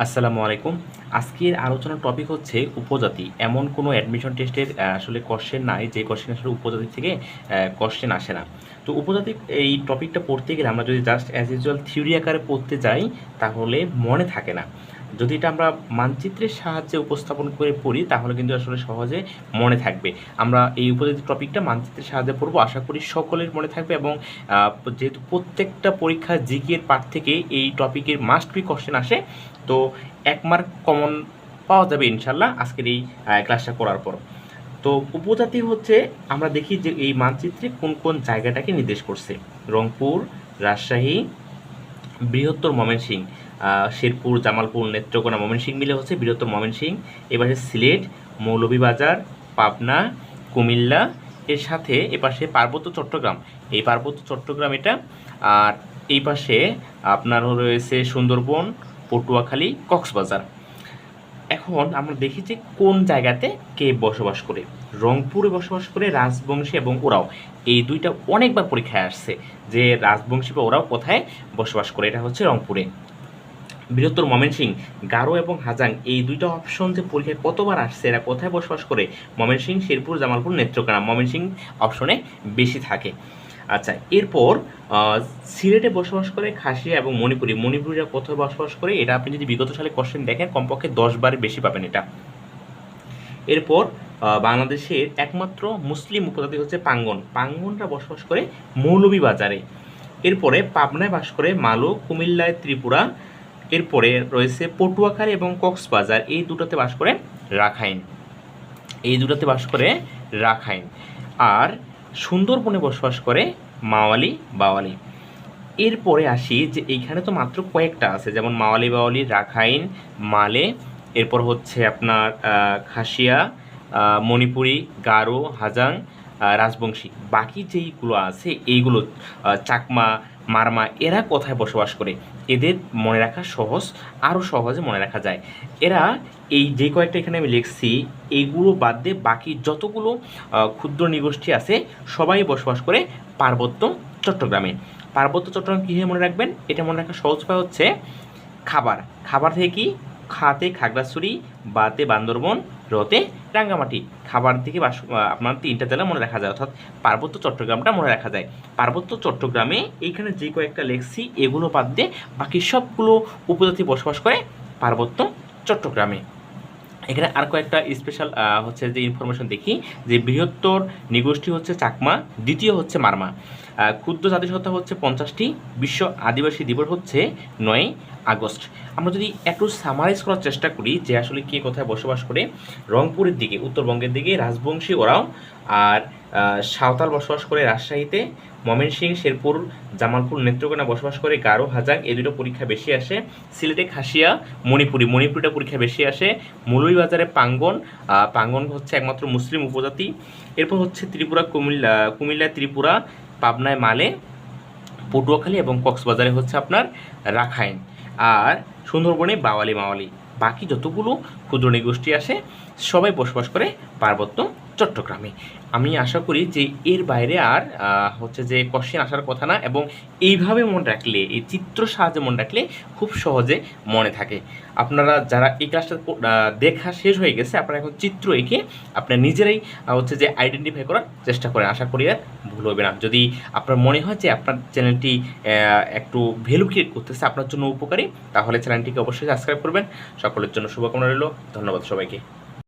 আসসালামু আলাইকুম। আজকের আলোচনার টপিক হচ্ছে উপজাতি। এমন কোনো অ্যাডমিশন টেস্টের আসলে কোয়েশ্চেন নাই যে কোয়েশ্চেন আসলে উপজাতি থেকে কোয়েশ্চেন আসে না। তো উপজাতি এই টপিকটা পড়তে গেলে আমরা যদি জাস্ট অ্যাজ ইউজুয়াল থিওরি আকারে পড়তে যাই তাহলে মনে থাকে না। যদি এটা আমরা মানচিত্রের সাহায্যে উপস্থাপন করে পড়ি তাহলে কিন্তু আসলে সহজে মনে থাকবে। আমরা এই উপজাতি টপিকটা মানচিত্রের সাহায্যে পড়বো। আশা করি সকলের মনে থাকবে এবং যেহেতু প্রত্যেকটা পরীক্ষা জিকে এর পার্ট থেকে এই টপিকের মাস্ট বি কোয়েশ্চেন আসে, তো ১ মার্ক কমন পাওয়া যাবে ইনশাল্লাহ আজকের এই ক্লাসটা করার পর। তো উপজাতি হচ্ছে আমরা দেখি যে এই মানচিত্রে কোন কোন জায়গাটাকে নির্দেশ করছে। রংপুর, রাজশাহী, বৃহত্তর ময়মনসিংহ, শেরপুর, জামালপুর, নেত্রকোনা, ময়মনসিংহ মিলে হচ্ছে বৃহত্তর ময়মনসিংহ। এপাশে সিলেট, মৌলভীবাজার, পাবনা, কুমিল্লা, এর সাথে এপাশে পার্বত্য চট্টগ্রাম, এই পার্বত্য চট্টগ্রাম এটা। আর এই পাশে আপনার রয়েছে সুন্দরবন, পটুয়াখালী, কক্সবাজার। এখন আমরা দেখি যে কোন জায়গাতে কে বসবাস করে। রংপুরে বসবাস করে রাজবংশী এবং ওরাও, এই দুইটা অনেকবার পরীক্ষায় আসছে যে রাজবংশী বা ওরাও কোথায় বসবাস করে, এটা হচ্ছে রংপুরে। বৃহত্তর ময়মনসিংহ, গারো এবং হাজাং, এই দুইটা অপশন যে পরীক্ষায় কতবার আসছে এরা কোথায় বসবাস করে, ময়মনসিংহ, শেরপুর, জামালপুর, নেত্রকোনা, ময়মনসিংহ অপশনে বেশি থাকে। আচ্ছা, এরপর সিলেটে বসবাস করে খাসিয়া এবং মণিপুরিরা কোথায় বসবাস করে, এটা আপনি যদি বিগত সালে কোশ্চেন দেখেন কমপক্ষে 10 বার বেশি পাবেন এটা। এরপর বাংলাদেশের একমাত্র মুসলিম উপজাতি হচ্ছে পাঙ্গনরা বসবাস করে মৌলভীবাজারে। এরপরে পাবনায় বাস করে মালু, কুমিল্লায় ত্রিপুরা। এরপরে রয়েছে পটুয়াখালী এবং কক্সবাজার, এই দুটোতে বাস করে রাখাইন। আর সুন্দরবনে বসবাস করে মাওয়ালি, বাওয়ালি। এরপরে আসি যে এইখানে তো মাত্র কয়েকটা আছে, যেমন মাওয়ালি, বাওয়ালি, রাখাইন, মালে। এরপর হচ্ছে আপনার খাসিয়া, মণিপুরি, গারো, হাজাং, রাজবংশী। বাকি যেইগুলো আছে এইগুলো চাকমা, মারমা, এরা কোথায় বসবাস করে, এদের মনে রাখা সহজ, আরও সহজে মনে রাখা যায়। এরা এই যে কয়েকটা এখানে আমি লিখছি এইগুলো বাদ দিয়ে বাকি যতগুলো ক্ষুদ্র নৃগোষ্ঠী আছে সবাই বসবাস করে পার্বত্য চট্টগ্রামে। পার্বত্য চট্টগ্রাম কীভাবে মনে রাখবেন, এটা মনে রাখার সহজ উপায় হচ্ছে খাবার থেকে কি, খাতে খাগড়াছড়ি, বাতে বান্দরবন, রতে রাঙ্গামাটি। খাবার থেকে আপনার 3টা জেলা মনে রাখা যায়, অর্থাৎ পার্বত্য চট্টগ্রামটা মনে রাখা যায়। পার্বত্য চট্টগ্রামে এইখানে যে কয়েকটা লেখছি এগুলো বাদ দিয়ে বাকি সবগুলো উপজাতি বসবাস করে পার্বত্য চট্টগ্রামে। এখানে আর কয়েকটা স্পেশাল হচ্ছে যে ইনফরমেশন দেখি, যে বৃহত্তর নৃগোষ্ঠী হচ্ছে চাকমা, দ্বিতীয় হচ্ছে মারমা, ক্ষুদ্র জাতিসত্তা হচ্ছে 50টি, বিশ্ব আদিবাসী দিবস হচ্ছে 9 আগস্ট। আমরা যদি একটু সামারাইজ করার চেষ্টা করি যে আসলে কে কোথায় বসবাস করে, রংপুরের দিকে, উত্তরবঙ্গের দিকে রাজবংশী ওরাও, আর সাঁওতাল বসবাস করে রাজশাহীতে, ময়মনসিংহ, শেরপুর, জামালপুর, নেত্রকোনা বসবাস করে গারো, হাজাং, এই দুটো পরীক্ষা বেশি আসে। সিলেটে খাসিয়া, মণিপুরিটা পরীক্ষা বেশি আসে। মৌলভীবাজারে পাঙ্গন হচ্ছে একমাত্র মুসলিম উপজাতি। এরপর হচ্ছে ত্রিপুরা, কুমিল্লায় ত্রিপুরা, পাবনায় মালে, পটুয়াখালী এবং কক্সবাজারে হচ্ছে আপনার রাখাইন, আর সুন্দরবনে বাওয়ালি, মাওয়ালি। বাকি যতগুলো ক্ষুদ্র নৃগোষ্ঠী আসে সবাই বসবাস করে পার্বত্য চট্টগ্রামে। আমি আশা করি যে এর বাইরে আর হচ্ছে যে কোশ্চেন আসার কথা না, এবং এইভাবে মনে রাখলে, এই চিত্র সাহায্যে মনে রাখলে খুব সহজে মনে থাকে। আপনারা যারা এই ক্লাসটা দেখা শেষ হয়ে গেছে, আপনারা এখন চিত্র এঁকে আপনার নিজেরাই হচ্ছে যে আইডেন্টিফাই করার চেষ্টা করেন, আশা করি আর ভুল হবে না। যদি আপনার মনে হয় যে আপনার চ্যানেলটি একটু ভ্যালু ক্রিয়েট করতেছে, আপনার জন্য উপকারী, তাহলে চ্যানেলটিকে অবশ্যই সাবস্ক্রাইব করবেন। সকলের জন্য শুভকামনা রইল। ধন্যবাদ সবাইকে।